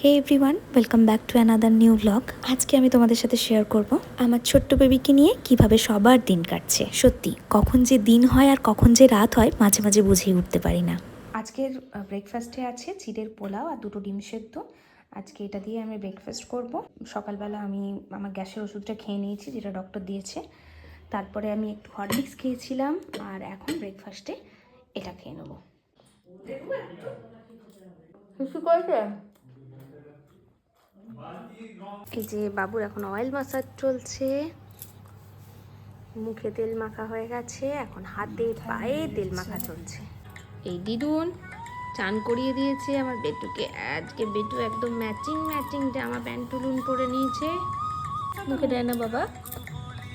Hey everyone, welcome back to another new blog. আজকে আমি তোমাদের সাথে শেয়ার করব আমার ছোট্ট বেবিকে নিয়ে কিভাবে সবার দিন কাটছে। সত্যি কখন যে দিন হয় আর কখন যে রাত হয় মাঝে মাঝে বুঝেই উঠতে পারি না। আজকের ব্রেকফাস্টে আছে চিড়ের পোলাও আর দুটো ডিম সেদ্ধ। আজকে এটা দিয়ে আমি ব্রেকফাস্ট করব। সকালবেলা আমি আমার গ্যাসের ওষুধটা খেয়ে নিয়েছি, যেটা ডক্টর দিয়েছে। তারপরে আমি একটু হরলিক্স খেয়েছিলাম, আর এখন ব্রেকফাস্টে এটা খেয়ে নেবো। কিছু করেছে? এই যে বাবুর এখন অয়েল মাসাজ চলছে, মুখে তেল মাখা হয়ে গেছে, এখন হাতে পায়ে তেল মাখা চলছে। এই দিদুন চান করিয়ে দিয়েছে আমার বেটুকে। আজকে বেটু একদম ম্যাচিং ম্যাচিং জামা প্যান্ট টুলুন পরে নিয়েছে। মুখে দেয় না বাবা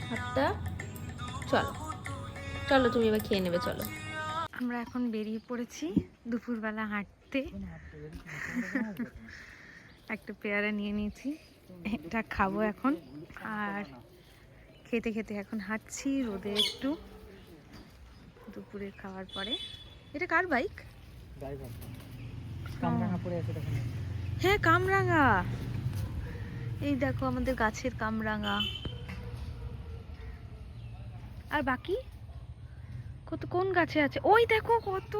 হাতটা। চলো চলো, তুমি এবার খেয়ে নেবে, চলো। আমরা এখন বেরিয়ে পড়েছি দুপুরবেলা হাঁটতে। একটা পেয়ারা নিয়ে নিয়েছি, এটা খাবো এখন। আর খেতে খেতে এখন হাঁটছি রোদে একটু, দুপুরের খাওয়ার পরে। এটা কার বাইক? হ্যাঁ, কামরাঙা। এই দেখো আমাদের গাছের কামরাঙা। আর বাকি কত কোন গাছে আছে? ওই দেখো কত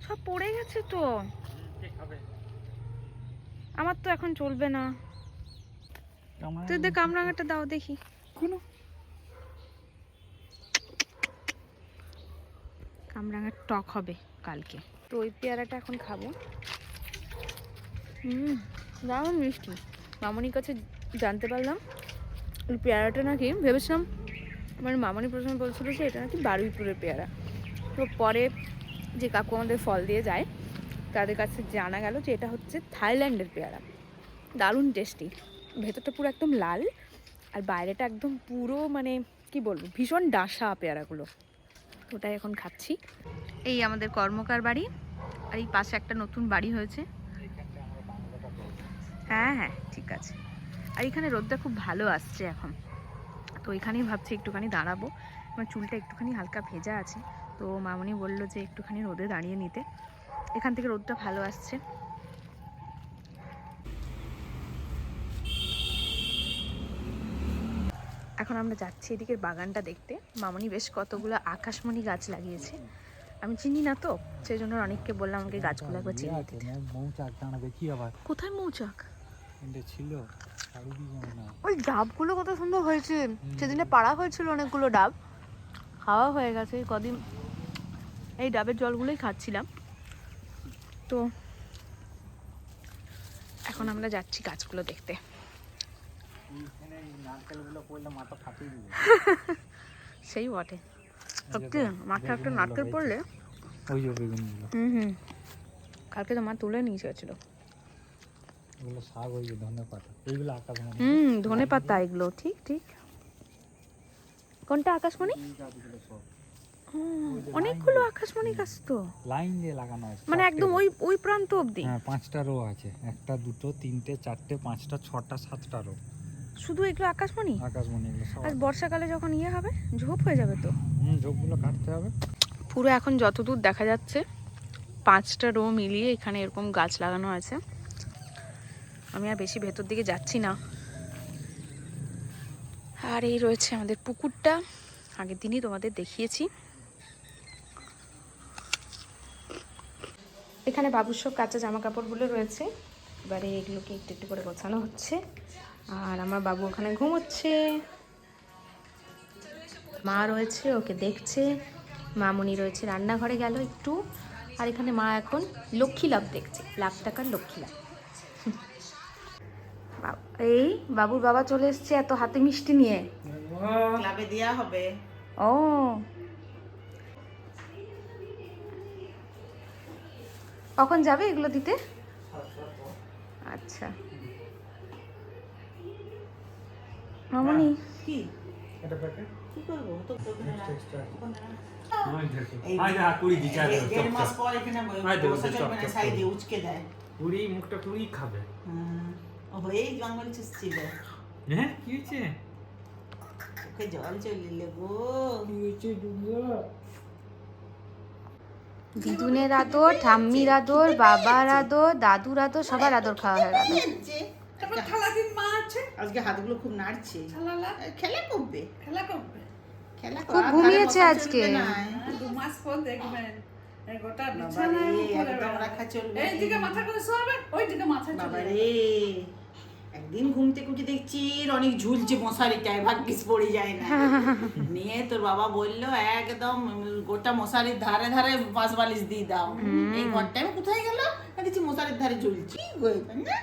সব পড়ে গেছে তো। আমার তো এখন চলবে না। তুই দেখ কামরাঙাটা দাও দেখি। কামরাঙার টক হবে কালকে, তো ওই পেয়ারাটা এখন খাবো। দারুণ মিষ্টি। মামনির কাছে জানতে পারলাম ওই পেয়ারাটা নাকি, ভেবেছিলাম মানে মামনি প্রথমে বলছিল যে এটা নাকি বারুইপুরের পেয়ারা। তো পরে যে কাকু আমাদের ফল দিয়ে যায় তাদের কাছে জানা গেল যে এটা হচ্ছে থাইল্যান্ডের পেয়ারা। দারুণ টেস্টি, ভেতরটা পুরো একদম লাল আর বাইরেটা একদম পুরো মানে কি বলবো ভীষণ ডাসা পেয়ারাগুলো। ওটাই এখন খাচ্ছি। এই আমাদের কর্মকার বাড়ি, আর এই পাশে একটা নতুন বাড়ি হয়েছে। হ্যাঁ হ্যাঁ ঠিক আছে। আর এখানে রোদটা খুব ভালো আসছে এখন, তো এখানেই ভাবছি একটুখানি দাঁড়াবো। আমার চুলটা একটুখানি হালকা ভেজা আছে, তো মামনি বললো যে একটুখানি রোদে দাঁড়িয়ে নিতে। এখান থেকে রোদটা ভালো আসছে। এখন আমরা যাচ্ছি এদিকের বাগানটা দেখতে। মামনি বেশ কতগুলো আকাশমণি গাছ লাগিয়েছে। আমি চিনি না তো, সেই জন্য অনেককে বললাম আমাকে গাছগুলো একবার চিনি দিতে। কোথায় মৌচাক ছিল? ওই ডাবগুলো কত সুন্দর হয়েছে, সেদিনে পাড়া হয়েছিল অনেকগুলো ডাব, খাওয়া হয়ে গেছে কদিন। এই ডাবের জলগুলোই খাচ্ছিলাম। তো এখন আমরা যাচ্ছি গাছগুলো দেখতে। সেই বটে, সত্যি মাথায় একটা নারকেল পড়লে। কালকে তো মা তুলে নিয়ে গেছিল। ধনে পাতা এগুলো, ঠিক ঠিক। কোনটা আকাশমণি? অনেকগুলো আকাশমণি গাছ তো লাইন দিয়ে লাগানো আছে, মানে একদম ওই ওই প্রান্ত অবধি। হ্যাঁ 5টা রো আছে, 1টা 2টো 3টে 4টে 5টা 6টা 7টা রো। শুধু এগুলো আকাশমণি? আকাশমণি এগুলো সব। আর বর্ষাকালে যখন ইয়ে হবে ঝোপ হয়ে যাবে তো। ঝোপগুলো কাটতে হবে। পুরো এখন যতদূর দেখা যাচ্ছে 5টা রো মিলিয়ে এখানে এরকম গাছ লাগানো আছে। আমি আর বেশি ভেতর দিকে যাচ্ছি না। আর এই রয়েছে আমাদের পুকুরটা, আগের দিনই তোমাদের দেখিয়েছি। এখানে বাবুর সব কাঁচা জামা কাপড়গুলো রয়েছে, এবারে এগুলোকে একটু একটু করে গোছানো হচ্ছে। আর আমার বাবু ওখানে ঘুমোচ্ছে, মা রয়েছে ওকে দেখছে, মামুনি রয়েছে রান্নাঘরে গেল একটু। আর এখানে মা এখন লক্ষ্মী লাভ দেখছে, লাখ টাকার লক্ষ্মী লাভ। এই বাবুর বাবা চলে এসছে এত হাতে মিষ্টি নিয়ে। ক্লাবে দেয়া হবে। ও কখন যাবে এগুলো দিতে? আচ্ছা মামনি কি কি করবো তো দেড় মাস পর এখানে সাইডে উচকে দেয়। পুরি মুখটা পুরি খাবে। হয়েই জঙ্গল ছিল। হ্যাঁ কি হয়েছে? ওকে জল চলিলে গো। কি হয়েছে? দিদুনের আদর, ঠাম্মির আদর, বাবার আদর, দাদুর আদর, সবার আদর খাওয়া হয়ে গেল। তারপর থালা দিন মা আছে আজকে হাতগুলো খুব নাড়ছে। থালালা খেলা করবে, খেলা করবে। খেলা খুব কর, ঘুমিয়েছে ধারে বসা আজকে। চলবে না। 2 মাস পর দেখবেন এই গোটা বাবা বিছানায় রে, উপরে একদম বেড়াবে। রাখা চলবে। এইদিকে মাথা করে শোয়াবে, ওইদিকে মাথা বাবা চলে রে, একদিন ঘুম থেকে উঠে দেখছি অনেক ঝুলছে মশারিটায়, ভাগ্যিস পড়ে যায় না। নিয়ে তোর বাবা বললো একদম গোটা মশারির ধারে ধারে বাঁশ বালিশ দিয়ে দাও। এই ঘরটা আমি কোথায় গেল, দেখছি মশারির ধারে ঝুলছি। কি গো এটা না?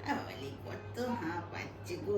বাবা রে, কত হাঁ পাচ্ছে গো।